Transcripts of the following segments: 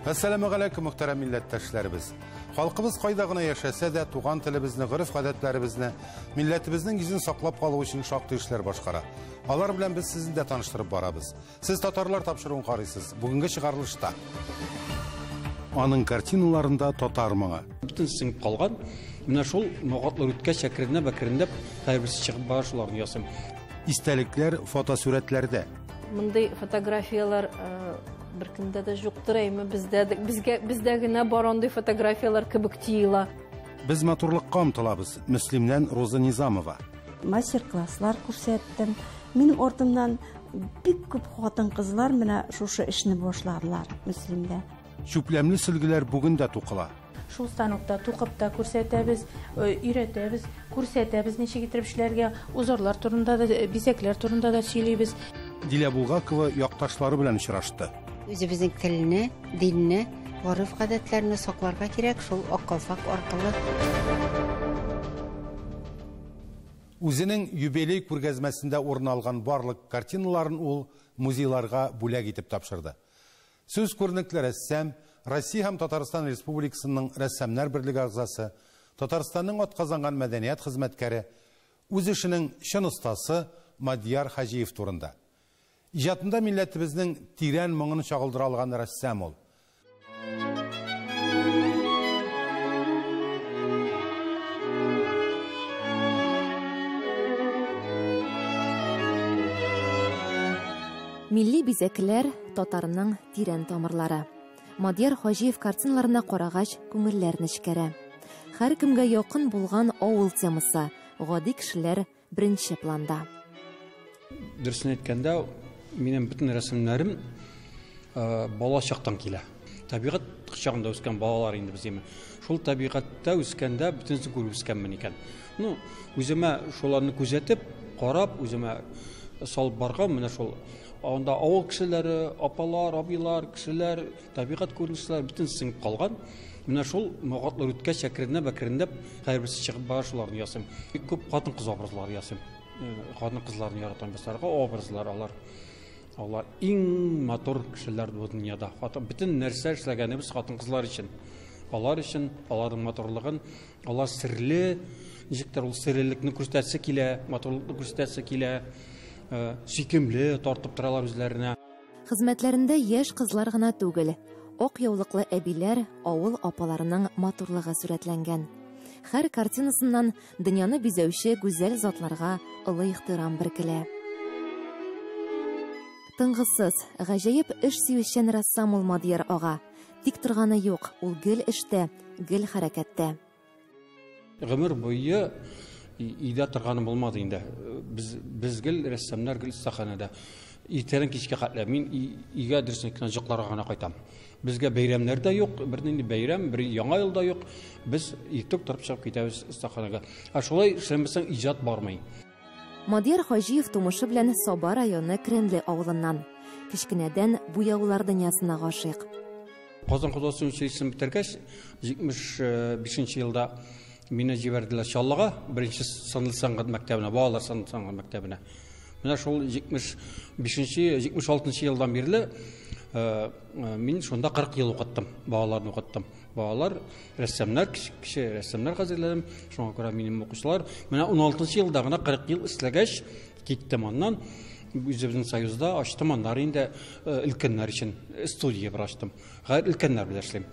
Assalamu alaikum muhtaram milletdaşlarыбыз. Халкыбыз кайда гына яшәсә дә, туган телебезне, гырыф-гадәтләребезне, милләтебезнең йөзен саклап калу өчен шактый эшләр башкара. Алар белән без сезне дә таныштырып барабыз. Сез татарлар тапшыруын карыйсыз. Бүгенге чыгарылышта аның картиналарында татар моңы. Бүтән сеңеп калган. Менә шул ногатлар үткәч әкренләп бәкренләп һәрберсе чыгып бара шуларны ясыйм. Истәлекләр фотосурәтләрдә. Мондый фотографиялар беркемдә дә юктыр әйме, бездә генә бар андый фотографиялар кебек тиела. Без матурлыкка омтылабыз. Мөслимнән Роза Низамова. Мастер-класслар күрсәттем. Минем ортымнан бик күп хатын-кызлар менә шушы эшне башладылар Мөслимдә. Чүпләмле сөлгеләр бүген дә тукыла. Шул станокта тукып та күрсәтәбез, өйрәтәбез, күрсәтәбез ничек итеп эшләргә, узорлар турында да, бизәкләр турында да сөйлибез. Дилә Булгакова якташлары белән очрашты. Үзебезнең телне, динне, гореф-гадәтләрне сакларга кирәк, шул акылфак аркылы. Үзенең юбилей күргәзмәсендә урын алган барлык картиналарын ул музейларга бүләк итеп тапшырды. Сүз күренекле рәссам, Россия һәм Татарстан Республикасының рәссамнар берлеге әгъзасы, Татарстанның атказанган мәдәният хезмәткәре, үз эшенең чын остасы Мадияр Хаҗиев турында. Иҗатында милләтебезнең тирән моңын чагылдыра алган рәссам ул. Милли бизәкләр татарның тирән тамырлары. Мадияр Хаҗиев картиналарына карагач күңелләр нечкәрә. Һәр кемгә якын булган авыл темасы, гади кешеләр беренче планда. Дөресен әйткәндә, минем бүтән рәсемнәрем бала чактан килә. Табигать чагында үскән балалар инде без. Шул табигатьтә үскәндә бүтәнсен күреп үскәнмен икән. Үземә шуларны күзәтеп, карап, үземә салып барган менә шул. Анда авыл кешеләре, апалар, абыйлар, кешеләр, табигать күренешләре бүтән сеңеп калган. Менә шул ногатлар үткәч әкренләп һәрберсе чыгып бара шуларны ясыйм. Күп хатын-кыз образлары ясыйм. Хатын-кызларны яратам башларга образлар алар иң матур кешеләр бу дөньяда. Бүтән нәрсә эшләгәнебез хатын-кызлар өчен. Алар өчен, аларның матурлыгын, алар серле, ничектер ул серлелекне күрсәтсе килә, матурлыкны күрсәтсе килә. Сөйкемле тартып торалар үзләренә. Хезмәтләрендә яшь кызлар гына түгел, ак яулыклы әбиләр, авыл апаларының матурлыгы сурәтләнгән. Һәр картинасыннан дөньяны бизәүче гүзәл затларга олы ихтирам беркелә. Тыңгысыз, гаҗәеп эш сөючән рәссам ул Мадияр ага. Тик торганы юк, ул гел эштә, гел хәрәкәттә. Гомер буе идә торганы булмады инде. Без гел рәссамнар гел стаханада. Иртән кичкә хәтле мин игә дөресен генә җыкларга гына кайтам. Безгә бәйрәмнәр дә юк, бернинди бәйрәм, бер яңа ел да юк. Без иртүк торып чыгып китәбез стаханага. Шулай эшләмәсәң иҗат бармый. Мадияр Хаҗиев тумышы белән Саба районы Кренле авылыннан. Кичкенәдән буяулар дөньясына гашыйк. Казан Казан училищесын битергәч, 75 елда мине җибәрделәр Чаллыга, беренче сынлы сәнгать мәктәбенә, балалар сынлы сәнгать мәктәбенә. Менә шул 75-76 елдан бирле мин шунда 40 ел укыттым, балаларны укыттым. Балалар рәссамнар, кеше рәссамнар хәзерләдем. Шуңа күрә минем укучылар менә 16 елда гына 40 ел эшләгәч киттем аннан. Үзебезнең союзда ачтым аннары инде өлкәннәр өчен студия бер ачтым. Һәр өлкәннәр белән эшлим.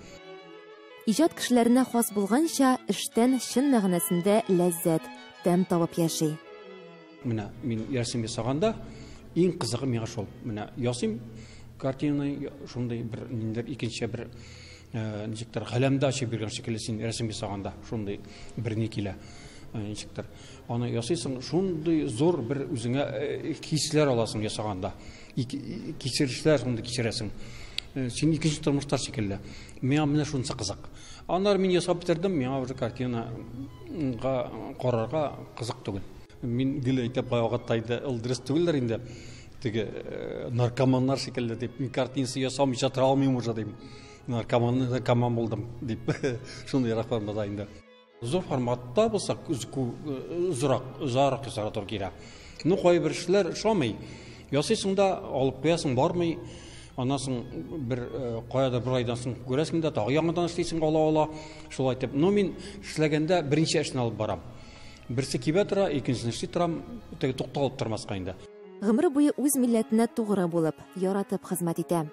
Иҗат кешеләренә хас булганча эштән чын мәгънәсендә ләззәт, тәм табып яши. Менә мин рәсем ясаганда иң кызыгы миңа шул. Менә ясыйм картинаны шундый бер ниндер икенче бер ничектер галәмдә ачып биргән шикелле син рәсем ясаганда шундый бер ни килә. Ничектер аны ясыйсың, шундый зур бер үзеңә хисләр аласың ясаганда. Кичерешләр шундый кичерәсең. Син икенче тормыштар шикелле. Миңа менә шунысы кызык. Аннары мин ясап битердем, миңа бер картинага карарга кызык түгел. Мин гел әйтеп кайгатайды, ул дөрес түгелдер инде. Теге наркоманнар шикелле дип, мин картинасы ясамыйча тора алмыйм уже дип. Наркоман булдым дип. Шундый рахматта инде. Зур форматта булса, узарак ясарга туры килә. Кайбер эшләр шамый. Ясыйсың да алып куясың бармый. Аннан соң бер каяда бер айдан соң күрәсең дә тагы яңадан эшлисең ала. Шулай итеп, мин эшләгәндә беренче эшне алып барам. Берсе кибә тора, икенчесен эшли торам, теге тукталып тормаска инде. Гомере буе үз милләтенә тугры булып, яратып хезмәт итә.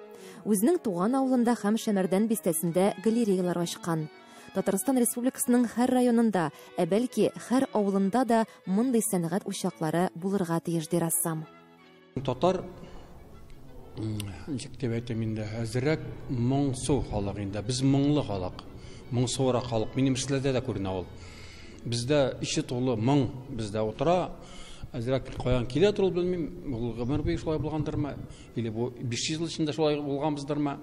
Үзенең туган авылында һәм Шәмәрдән бистәсендә галереялар ачкан. Татарстан Республикасының һәр районында, бәлки һәр авылында да мондый сәнгать учаклары булырга тиеш ди рәссам. Татар ничек дип әйтәм инде, әзрәк моңсу халык инде. Без моңлы халык, моңсуырак халык. Минем эшләрдә дә күренә ул. Бездә иче тулы моң, бездә утыра. Әзрәк каян килә тору белмим, ул гомер буе шулай булгандырмы, или бу 500 ел эчендә шулай булганбыздырмы?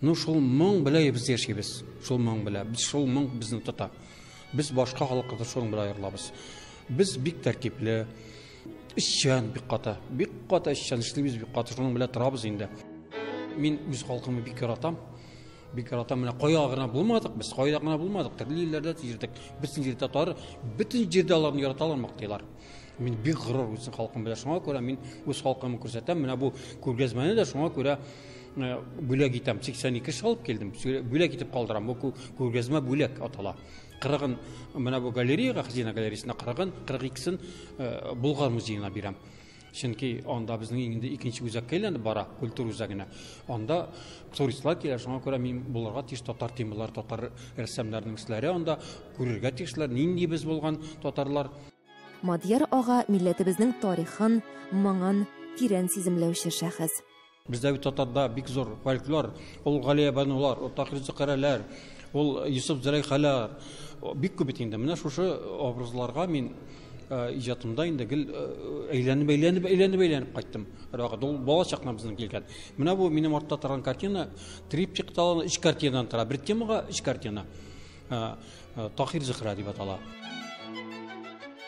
Ну шул моң белән без яшибез. Шул моң белән. Без шул моң безне тота. Без башка халыкларда шуның белән аерылабыз. Без бик тәртипле, эшчән, бик каты эшчән эшлибез, бик каты шуның белән торабыз инде. Мин үз халкымны бик яратам. Бик яратам. Менә кая гына булмадык, без кая гына булмадык. Төрле илләрдә йөрдек. Безнең җирдә татар, бөтен җирдә аларны яраталар, мактыйлар. Мин бик горур үз халкым белән. Шуңа күрә мин үз халкымны күрсәтәм. Менә бу күргәзмәне дә шуңа күрә бүләк итәм. 82 кеше алып килдем. Бүләк итеп калдырам. Бу күргәзмә бүләк атала. 40 менә бу галереяга, Хәзинә галереясына 42-сен Болгар музеена бирәм. Чөнки анда безнең инде икенче үзәккә әйләнеп бара, культура үзәгенә. Анда туристлар килә, шуңа күрә мин булырга тиеш татар темалар, татар рәссамнарның эшләре анда күрергә тиешләр, нинди без булган татарлар. Мадияр ага милләтебезнең тарихын, моңын тирән сиземләүче шәхес. Бездә татарда бик зур фольклор, ул Галия банулар, ул Тахир Зөкәрәләр, ул Юсуф Зөләйхалар, бик күп инде. Менә шушы образларга мин иҗатымда инде гел әйләнеп кайттым. Ул бала чакна безнең килгән. Менә бу минем артта торган картина, трипчик таланы 3 картинадан тора. Бер темага 3 картина. Тахир Зөкәрә дип атала.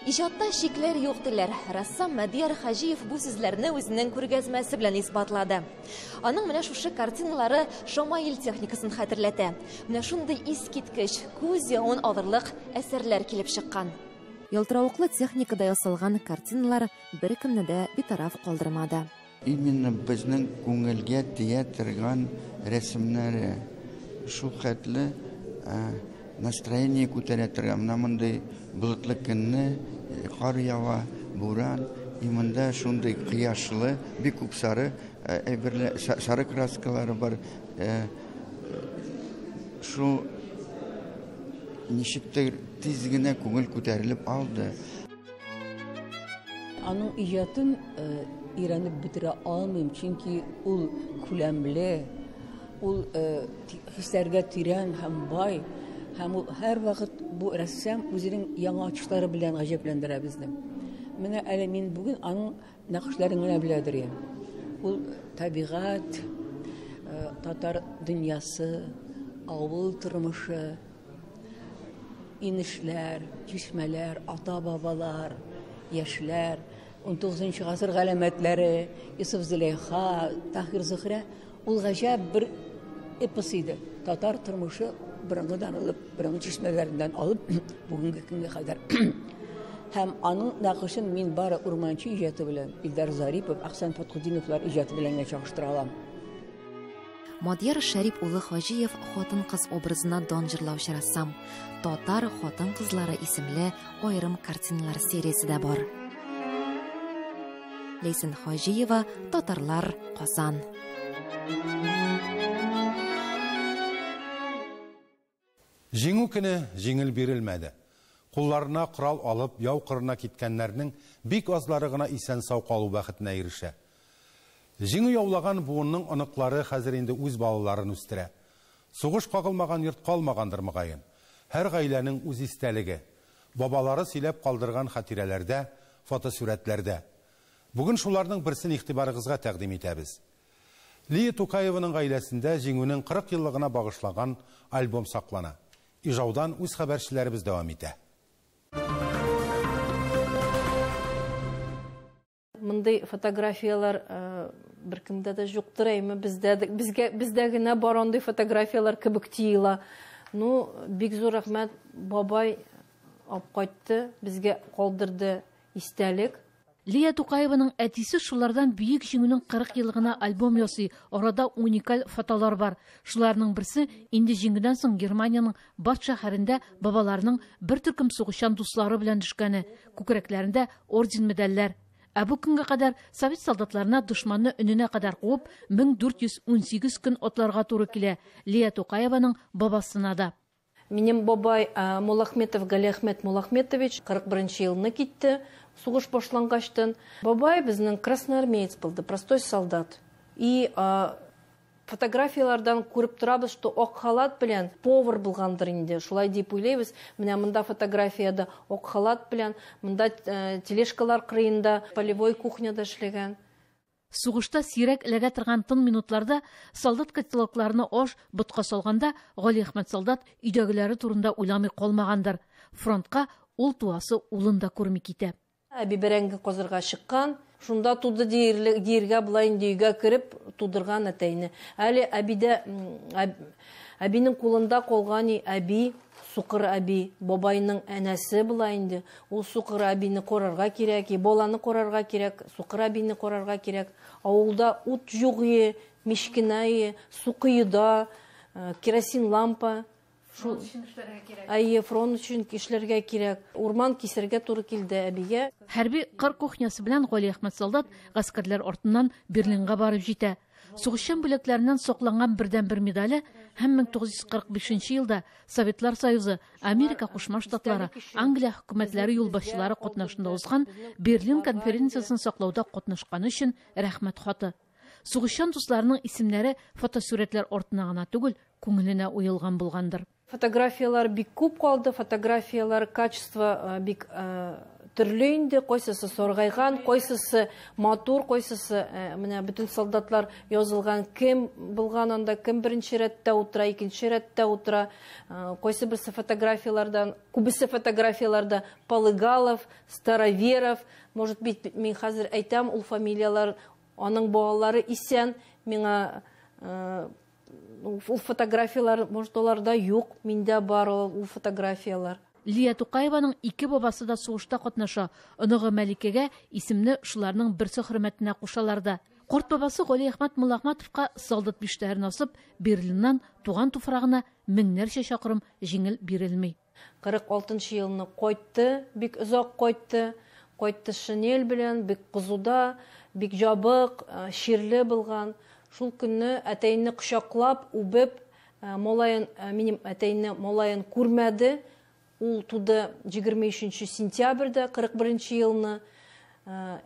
Иҗатта шикләр юк диләр. Рәссам Мадияр Хаҗиев бу сүзләрне үзенең күргәзмәсе белән исбатлады. Аның менә шушы картиналары Шамаил техникасын хәтерләтә. Менә шундый искиткеч, күз явын алырлык әсәрләр килеп чыккан. Ялтыравыклы техникада ясалган картиналар беркемне дә битараф калдырмады. Именно безнең күңелгә тия торган рәсемнәре шул хәтле настроение күтәрә торган. Менә мондый болытлы көнне, кар ява, буран, и монда шундый кыяшлы, бик күп сары краскалары бар. Шу ничектер тиз генә күңел күтәрелеп алды. Аның иҗатын өйрәнеп бетерә алмыйм, чөнки ул күләмле, ул хисләргә тирән һәм бай. Һәм ул һәр вакыт бу рәссам үзенең яңа ачышлары белән гаҗәпләндерә безне. Менә әле мин бүген аның нақышларын гына беләдер. Ул табигать, татар дөньясы, авыл тормышы, инешләр, чишмәләр, ата-бабалар, яшьләр, 19-нчы гасыр галәмәтләре, Юсуф Зөләйха, Тахир Зөкәрә, ул гаҗәп бер эпос иде. Татар тормышы бұрынғыдан алып, бұрынғы чишмәләрдән алып, бүгінгі көнгә кадәр. Һәм аның нақышын мин бары урманчы иҗаты белән, Илдар Зарипов, Әхсән Фатхудиновлар иҗаты белән чагыштыра алам. Мадияр Шәрип улы Хаҗиев хатын-кыз образына дан җырлаучы рәссам. Татар хатын-кызлары исемле аерым картиналар сериясе дә бар. Лейсен Хаҗиева, Татарлар, Казан. Җиңү көне җиңел бирелмәде. Кулларына корал алып, яу кырына киткәннәрнең бик азлары гына исән сау калу бәхетенә ирешә. Җиңү яулаган буынның оныклары хәзер инде үз балаларын үстерә. Сугыш кагылмаган йорт калмагандыр мөгаен. Һәр гаиләнең үз истәлеге, бабалары сөйләп калдырган хатирәләрдә, фотосурәтләрдә. Бүген шуларның берсен игътибарыгызга тәкъдим итәбез. Лия Тукаеваның гаиләсендә җиңүнең 40 еллыгына багышлаган альбом саклана. Ижаудан үз хәбәрчеләребез дәвам итә. Мондый фотографиялар беркемдә дә юктыр әйме, бездә генә бар андый фотографиялар кебек тиела. Ну, бик зур рәхмәт, бабай алып кайтты, безгә калдырды истәлек. Лия Тукаеваның әтисе шулардан бүйек җиңүнең 40 еллыгына альбом ясый. Арада уникаль фотолар бар. Шуларның берсе инде җиңүдән соң Германияның Бат шәһәрендә бабаларының бер төркем сугышчан дуслары белән düşкәне. Күкрәкләрендә орден медальләр. Ә бу көнгә кадәр совет солдатларына дошманны өненә кадәр куып 1418 көн атларга туры килә. Лия Тукаеваның бабасына да. Минем бабай Мулахметов Галиахмет Мулахметович 41 елны китте. Сугыш башлангачтан. Бабай безнең красноармеец булды, простой солдат. И фотографиялардан күреп торабыз, что ак халат белән повар булгандыр инде. Шулай дип уйлыйбыз. Менә монда фотографияда ак халат белән, монда тележкалар кырыенда полевой кухняда эшләгән. Сугышта сирәк эләгә торган тын минутларда солдат котелокларны аш ботка салганда Гали Әхмәт солдат өйдәгеләре турында уйламый калмагандыр. Фронтка ул туасы улын да күрми китә. Әби бәрәңге казырга чыккан, шунда туды диергә булай инде өйгә кирип тудырган әтәйне. Әле әбинең кулында калган әби, Сукыр әби, бабайның әнәсе булай инде. Ул Сукыр әбине корарга кирәк, баланы корарга кирәк, Сукыр әбине корарга кирәк. Авылда ут югы, мишкинае, су кыйда, керосин лампа. Фронт өчен эшләргә кирәк. Урман кисәргә туры килде әбигә. Хәрби кыр кухнясы белән Гали Әхмәт солдат гаскәрләр артыннан Берлинга барып җитә. Сугышчан бүләкләреннән сокланган бердән-бер медале һәм 1945 елда Советлар Союзы, Америка Кушма Штатлары, Англия хөкүмәтләре юлбашчылары катнашында узган Берлин конференциясын саклауда катнашканы өчен рәхмәт хаты. Сугышчан дусларының исемнәре фотосурәтләр артына гына түгел, күңеленә уелган булгандыр. Фотографиялар бик күп калды, фотографиялар качество бик төрле инде, койсысы соргайган, койсысы матур, койсысы менә бүтән солдатлар язылган, кем булган анда, кем беренче рәттә утыра, икенче рәттә утыра. Койсы берсе фотографиялардан, күбесе фотографияларда Полыгалов, Староверов, может быть, мин хәзер әйтәм, ул фамилиялар, аның балалары исән, миңа ул фотографиялар, может, оларда юк, миндә бар ул фотографиялар. Лия Тукаеваның ике бабасы да сугышта катнаша. Оныгы Мәликәгә исемне шуларның берсе хөрмәтенә кушаларда. Корт бабасы Гали Әхмәт Мулахматовка солдат биштәһәр насып, Берлиннан туган туфрагына меңнәрчә чакрым җиңел бирелми. 46 елны кайтты, бик озак кайтты. Кайтты шинель белән, бик кызуда, бик жабык, ширле булган. Шул көнне әтәйне кочаклап, үбеп, минем әтәйне молайын күрмәде. Ул туды 23 сентябрьдә 41 елны.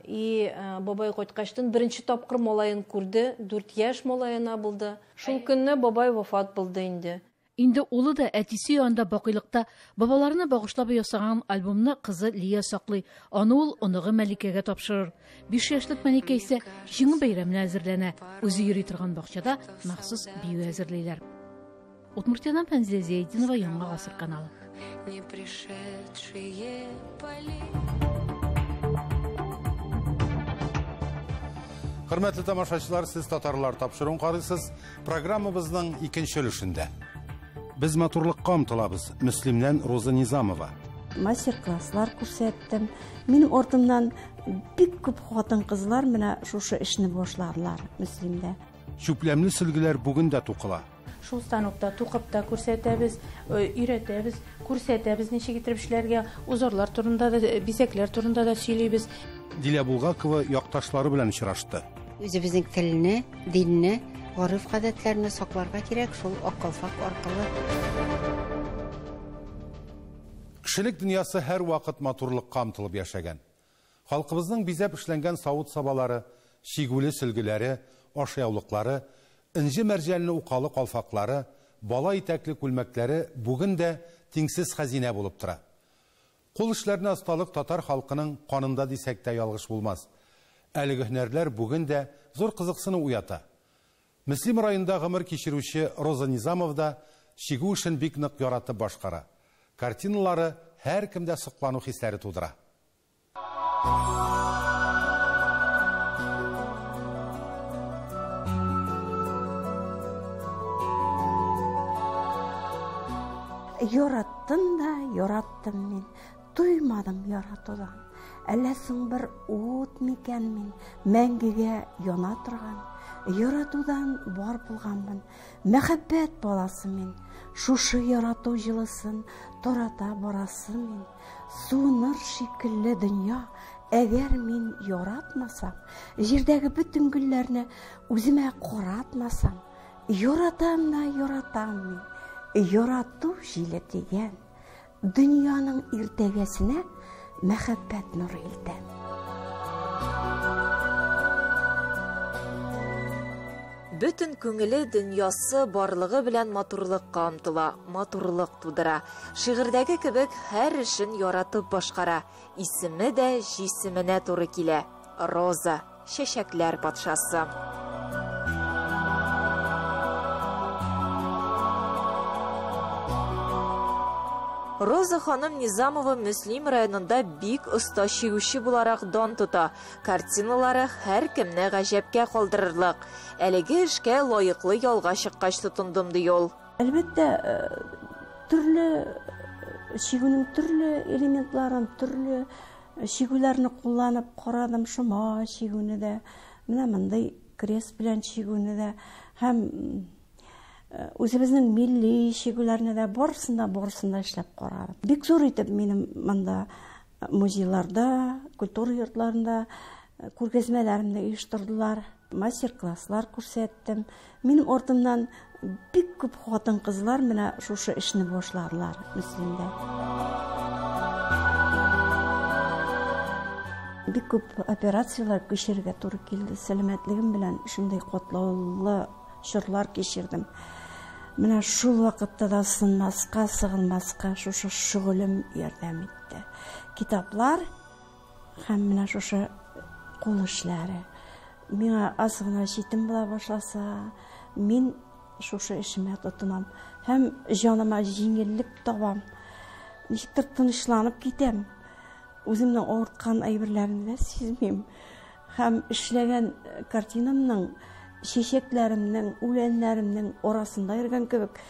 И бабай кайткачтан беренче тапкыр молайын күрде, 4 яшь молайына булды. Шул көнне бабай вафат булды инде. Инде улы да әтисе янында бакыйлыкта бабаларына багышлап ясаган альбомны кызы Лия саклый. Аны ул оныгы Мәликәгә тапшырыр. 5 яшьлек Мәликә исә җиңү бәйрәменә әзерләнә. Үзе йөри торган бакчада махсус бию әзерлиләр. Удмуртиядан Фәнзилә Зәйдинова, Яңа гасыр каналы. Не пришедшие поли. Хөрмәтле тамашачылар, сез татарлар тапшыруын карыйсыз. Программабызның икенче өлешендә. Без матурлыкка омтылабыз. Мөслимнән Роза Низамова. Мастер-класслар күрсәттем. Минем артымнан бик күп хатын-кызлар менә шушы эшне башладылар Мөслимдә. Чүпләмле сөлгеләр бүген дә тукыла. Шул станокта туқып та күрсәтәбез, өйрәтәбез, күрсәтәбез ничек итеп эшләргә, узорлар турында да, бизәкләр турында да сөйлибез. Дилә Булгакова якташлары белән очрашты. Үзебезнең телне, динне, гореф-гадәтләрне сакларга кирәк, шул акылфак аркылы. Кешелек дөньясы һәр вакыт матурлыкка омтылып яшәгән. Халкыбызның бизәп эшләнгән савыт сабалары, шигүле сөлгеләре, ашъяулыклары, инҗе мәрҗәнле укалы калфаклары, бала итәкле күлмәкләре бүген дә тиңсез хәзинә булып тора. Кул эшләренә осталык татар халкының канында дисәк тә ялгыш булмас. Әлеге һөнәрләр бүген дә зур кызыксыну уята. Мөслим районында гомер кичерүче Роза Низамов да шигү эшен бик нык яратып башкара. Картиналары һәр кемдә соклану хисләре тудыра. Яраттым да, яраттым мин. Туймадым яратудан. әллә соң бер ут микән мин, мәңгегә яна торган, яратудан бар булганмын, мәхәббәт баласы мин, шушы ярату җылысын тарата барасы мин, суныр шикелле дөнья, әгәр мин яратмасам, җирдәге бөтен гөлләрне үземә каратмасам, яратам да яратам мин, ярату җиле тигән, дөньяның иртәгәсенә мәхәббәт нуры илтәм. Бөтен күңеле дөньясы барлыгы белән матурлыкка омтыла, матурлык тудыра. Шигырьдәге кебек һәр эшен яратып башкара. Исеме дә җисеменә туры килә. Роза, чәчәкләр патшасы. Роза ханым Низамова Мөслим районында бик оста чигүче буларак дан тота. Картиналары һәр кемне гаҗәпкә калдырырлык. Әлеге эшкә лаеклы ялга чыккач тотындым ди ул. Әлбәттә, чигүнең төрле элементларын, төрле чигүләрне кулланып карадым, шома чигүне дә, менә мондай крест белән чигүне дә, һәм үзебезнең милли чигүләрне дә барысында эшләп карадым. Бик зур итеп минем монда музейларда, культура йортларында күргәзмәләремне оештырдылар, мастер-класслар күрсәттем. Минем артымнан бик күп хатын-кызлар менә шушы эшне башладылар Мөслимдә. Бик күп операциялар кичерергә туры килде. Сәламәтлегем белән шундый катлаулы чорлар кичердем. Менә шул вакытта да сынмаска, сыгылмаска шушы шөгылем ярдәм итте. Китаплар һәм менә шушы кул эшләре. Миңа аз гына читем була башласа, мин шушы эшемә тотынам һәм җаныма җиңеллек табам. Ничектер тынычланып китәм. Үземнең авырткан әйберләрне дә сизмим. Һәм эшләгән картинамның чәчәкләремнең, үләннәремнең арасында йөргән кебек,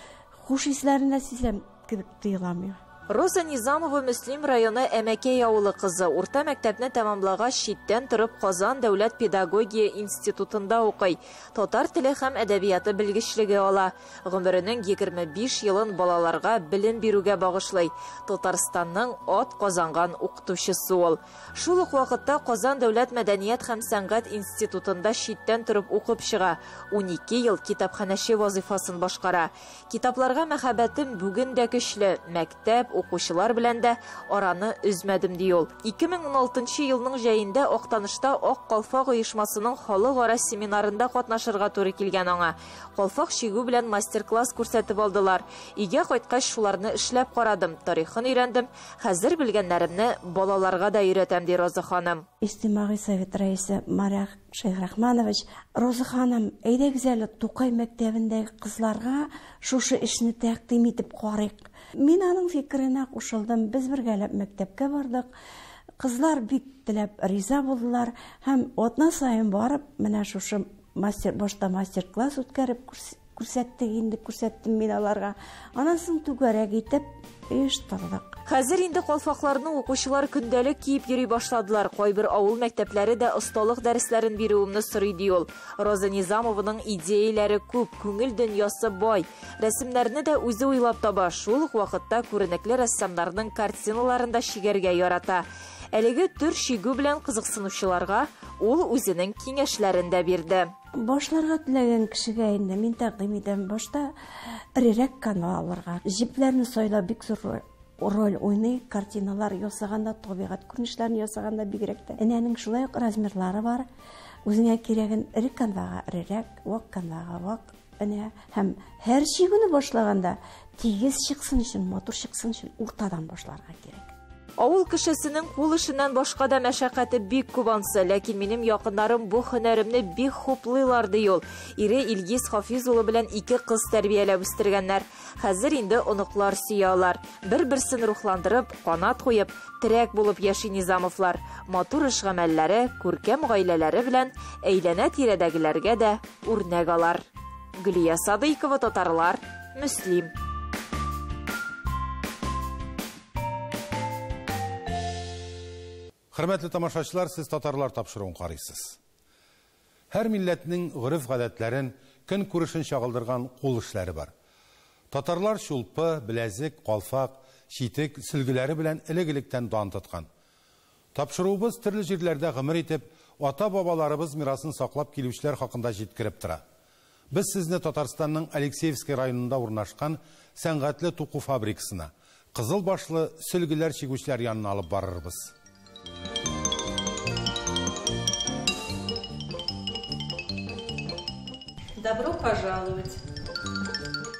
хуш исләрне сизәм кебек тоелам. Роза Низамова Мөслим районы Әмәкәй авылы кызы. Урта мәктәпне тәмамлагач читтән торып Казан дәүләт педагогия институтында укый. Татар теле һәм әдәбияты белгечлеге ала. Гомеренең 25 елын балаларга белем бирүгә багышлый. Татарстанның ат казанган укытучысы ул. Шул ук вакытта Казан дәүләт мәдәният һәм сәнгать институтында читтән торып укып чыга. 12 ел китапханәче вазифасын башкара. Китапларга мәхәббәтем бүген дә көчле. Мәктәп укучылар белән дә араны үзмәдем ди ул. 2016 елның җәендә Актанышта Ак Калфак оешмасының халыкара семинарында катнашырга туры килгән аңа. Калфак чигү белән мастер-класс күрсәтеп алдылар. Өйгә кайткач шуларны эшләп карадым, тарихын өйрәндем. Хәзер белгәннәремне балаларга да өйрәтәм ди Роза ханым. Истимагый совет рәисе Маряк Шәйхрахманович, Роза ханым, әйдәгез әле Тукай мәктәбендәге кызларга шушы эшне тәкъдим итеп карыйк. Мин аның фикеренә кушылдым. Без бергәләп мәктәпкә бардык. Кызлар бик теләп риза булдылар һәм атна саен барып, менә шушы мастер-класс үткәреп күрсәттем мин аларга. Аннан соң түгәрәк итеп оештырдык. Хәзер инде калфакларны укучылар көндәлек киеп йөри башладылар. Кайбер авыл мәктәпләре дә осталык дәресләрен бирүемне сорый ди ул. Роза Низамованың идеяләре күп, күңел дөньясы бай. Рәсемнәрне дә үзе уйлап таба. Шул ук вакытта күренекле рәссамнарның картиналарында шигәргә ярата. Әлеге төр шигү белән кызыксынучыларга ул үзенең киңәшләрен дә бирде. Башларга теләгән кешегә инде мин тәкъдим итәм. Башта ирерәк каналларга, җипләрне сайлап бик зур роль уйный, картиналар ясаганда, табигать күренешләрен ясаганда бигрәк тә. Әнәнең шулай ук размерлары бар. Үзеңә кирәген ире канвага ирерәк, вак канвага вак. Һәм һәр чигүне башлаганда тигез чыксын өчен, матур чыксын өчен уртадан башларга кирәк. Авыл кешесенең кул эшеннән башка да мәшәкате бик күп ансы, ләкин минем якыннарым бу һөнәремне бик хуплыйлар ди ул. Ире Илгиз Хафиз улы белән 2 кыз тәрбияләп үстергәннәр. Хәзер инде оныклар сөялар. Бер-берсен рухландырып, канат куеп, терәк булып яши Низамовлар. Матур эш гамәлләре, күркәм гаиләләре белән әйләнә тирәдәгеләргә дә үрнәк алар. Гөлия Садыйкова, Татарлар, Мөслим. Хөрмәтле тамашачылар, сез татарлар тапшыруын карыйсыз. Һәр милләтнең гореф-гадәтләрен, көн күрешен чагылдырган кул эшләре бар. Татарлар шулпы, беләзек, калфак, читек, сөлгеләре белән элек-электән дан тоткан. Тапшыруыбыз төрле җирләрдә гомер итеп, ата-бабаларыбыз мирасын саклап килүчеләр хакында җиткереп тора. Без сезне Татарстанның Алексеевский районында урнашкан сәнгатьле туку фабрикасына, кызыл башлы сөлгеләр чигүчләр янына алып барырбыз. Добро пожаловать.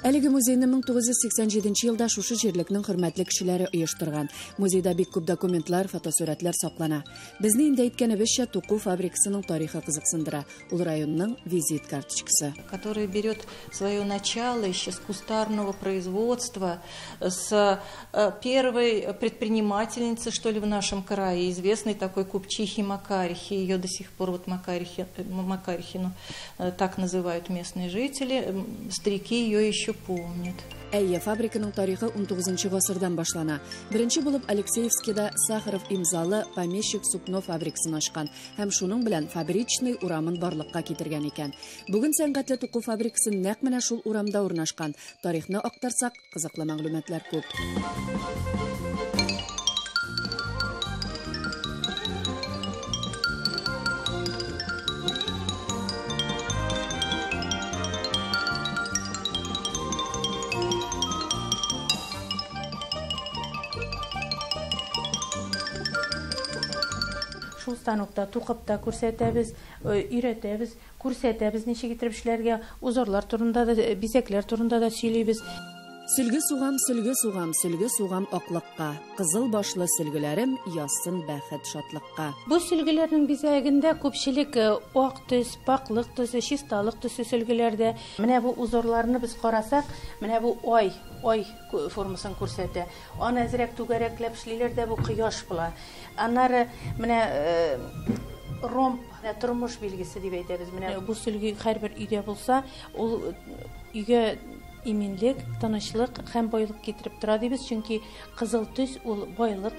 Әлеге музейны 1987 елда шушы җирлекнең хөрмәтле кешеләре оештырган. Музейда бик күп документлар, фотосурәтләр саклана. Безне инде әйткәнебезчә, туку фабрикасының тарихы кызыксындыра. Ул районның визит карточкасы. Который берет свое начало еще с кустарного производства, с первой предпринимательницы, что ли, в нашем крае, известной такой купчихи Макарихи. Ее до сих пор вот Макарихину так называют местные жители. Старики ее еще помнят. Әйе, фабриканың тарихы 19 гасырдан башлана. Беренче булып Алексеевскийда Сахаров имзалы помещик сукно фабрикасын ачкан һәм шуның белән фабричный урамын барлыкка китергән икән. Бүген сәнгатьле туку фабрикасы нәкъ менә шул урамда урнашкан. Тарихны актарсак, кызыклы мәгълүматлар күп. Шул станокта туқып та күрсәтәбез, өйрәтәбез, күрсәтәбез ничек итеп эшләргә, узорлар турында да, бизәкләр турында да сөйлибез. Сөлге сугам, сөлге сугам аклыкка. Кызыл башлы сөлгеләрем ясын бәхет шатлыкка. Бу сөлгеләрнең бизәгендә күпчелек ак төс, паклык төсе, чисталык төсе сөлгеләрдә. Менә бу узорларны біз карасак, менә бу ай формасын күрсәтә. Аны әзрәк түгәрәкләп эшлиләр дә, бу кояш була. Аннары менә ромб, тормыш билгесе дип әйтәбез. Менә бу сөлге һәрбер өйдә булса, ул өйгә иминлек, тынычлык һәм байлык китереп тора дибез, чөнки кызыл төс ул байлык.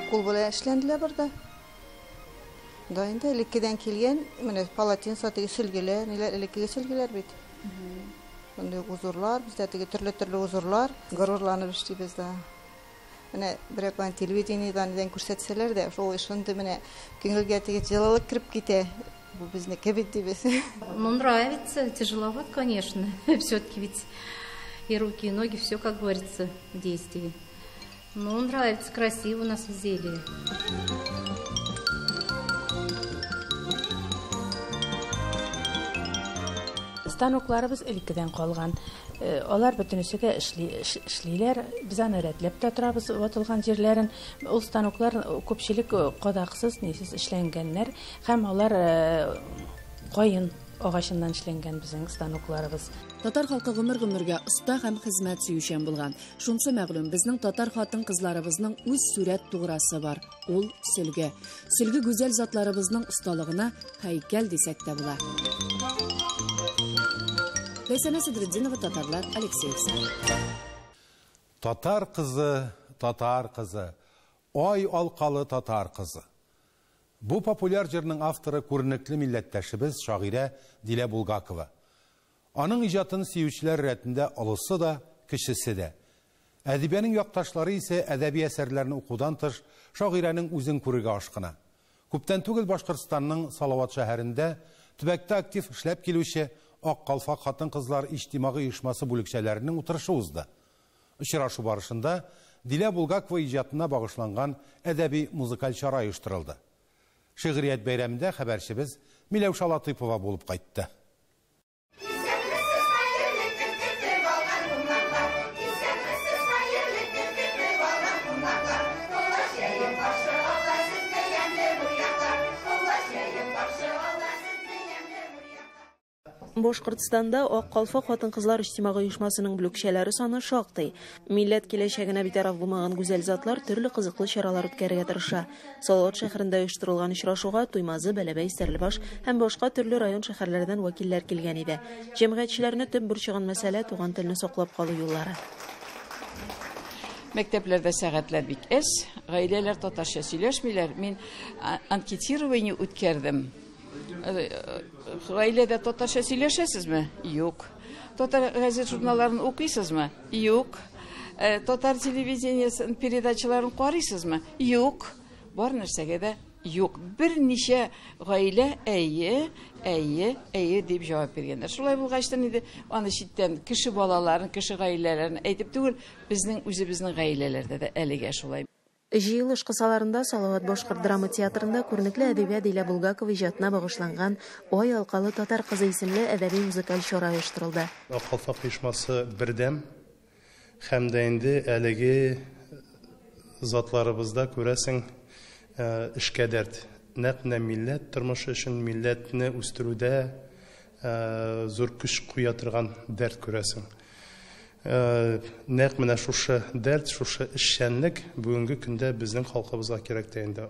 Кул белән эшләнделәр burada. Да инде элеккедән килгән, менә палатин сатыгы сөлгеләр, ниләр элеккеге сөлгеләр бит. Монда узурлар, бездә теге төрле узурлар, горурланып эшлибез да. Менә берәк телевидениедән күрсәтсәләр дә, шул шунда менә күңелгә теге җылылык кирип китә. Ну, нравится, тяжеловато, конечно. Все-таки ведь и руки, и ноги, все, как говорится, в действии. Ну, нравится, красиво у нас изделие. Станокларыбыз элеккедән калган. Алар бөтенесегә эшлиләр. Без аны рәтләп тә торабыз ватылган җирләрен. Ул станоклар күпчелек кадаксыз, нисез эшләнгәннәр һәм алар кайын агачыннан эшләнгән безнең станокларыбыз. Татар халкы гомергә оста һәм хезмәт сөючән булган. Шунсы мәгълүм, безнең татар хатын-кызларыбызның үз сүрәт туграсы бар. Ул сөлге. Сөлге гүзәл затларыбызның осталыгына һәйкәл дисәк тә була. Ләйсәнә Сидретдинова, татарлар, Алексеевский. Татар кызы, ай алкалы татар кызы. Бу популяр җырның авторы күренекле милләттәшебез шагыйрә Дилә Булгакова. Аның иҗатын сөючеләр рәтендә олысы да, кечесе дә. Әдибәнең якташлары исә әдәби әсәрләрне укудан тыш шагыйрәнең үзен күрергә ашкына. Күптән түгел Башкортстанның Салават шәһәрендә төбәктә актив эшләп килүче Ак калфак хатын-кызлар иҗтимагый оешмасы бүлекчәләренең утырышы узды. Очрашу барышында Дилә Булгакова иҗатына багышланган әдәби музыкаль чара оештырылды. Шигърият бәйрәмендә хәбәрчебез Миләүшә Латыйпова булып кайтты. Башкортстанда Ак калфак хатын-кызлар иҗтимагый оешмасының бүлекчәләре саны шактый. Милләт киләчәгенә битараф булмаган гүзәл затлар төрле кызыклы чаралар үткәрергә тырыша. Салават шәһәрендә оештырылган очрашуга Туймазы, Бәләбәй, Стәрлебаш һәм башка төрле район шәһәрләрдән вәкилләр килгән иде. Җәмгыятьчеләрне төп борчыган мәсьәлә туган телне саклап калу юллары. мәктәпләрдә сәгатьләр бик әз, гаиләләр татарча сөйләшмиләр. Мин анкетирование үткәрдем. Гаиләдә татарча сөйләшәсезме? Юк. Татар газет журналларын укыйсызмы? Юк. Татар телевидениесен передачаларын карыйсызмы? Юк. Бар нәрсәгә дә юк. Берничә гаилә әйе дип җавап биргәннәр. Шулай булгачтан инде аны читтән кеше балаларын, кеше гаиләләрен әйтеп түгел, безнең үзебезнең гаиләләрдә дә әлегә шулай. Җыелыш кысаларында Салават башкорт драма театрында күренекле әдәбият Дилә Булгакова иҗатына багышланган Ой алкалы татар кызы исемле әдәби музыкаль чара оештырылды. Акалфак оешмасы бердәм һәм дә инде әлеге затларыбызда күрәсең эшкә дәрт. Нәкъ милләт тормышы өчен милләтне үстерүдә зур көч куя торган дәрт күрәсең. Нәкъ менә шушы дәрт, шушы эшчәнлек бүгенге көндә безнең халкыбызга кирәк тә инде.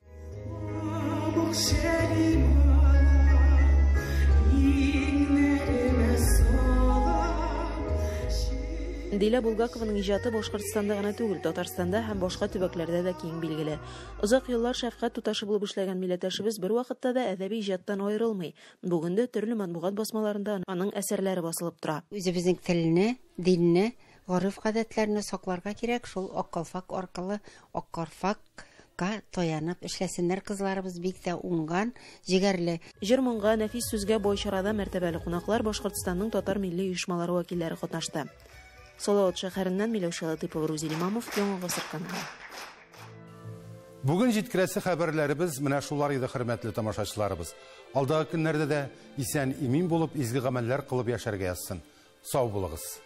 Дилә Булгакованың иҗаты Башкортстанда гына түгел, Татарстанда һәм башка төбәкләрдә дә киң билгеле. Озак еллар шәфкать туташы булып эшләгән милләттәшебез бер вакытта да әдәби иҗаттан аерылмый. Бүгендә төрле матбугат басмаларында аның әсәрләре басылып тора. Үзебезнең телне, динне, гореф-гадәтләрне сакларга кирәк. Шул Аккалфак аркылы Аккалфакка таянып эшләсеннәр кызларыбыз бик тә уңган, җигәрле. Җыр-моңга, нәфис сүзгә бай чарада мәртәбәле кунаклар Башкортстанның татар милли оешмалары вәкилләре катнашты. Салават шәһәреннән Миләүшә Латыйпова, Рузил Имамов, Яңа Гасыр каналы. Бүген җиткерәсе хәбәрләребез менә шулар иде, хөрмәтле тамашачыларыбыз. Алдагы көннәрдә дә исән имин булып изге гамәлләр кылып яшәргә язсын. Сау булыгыз.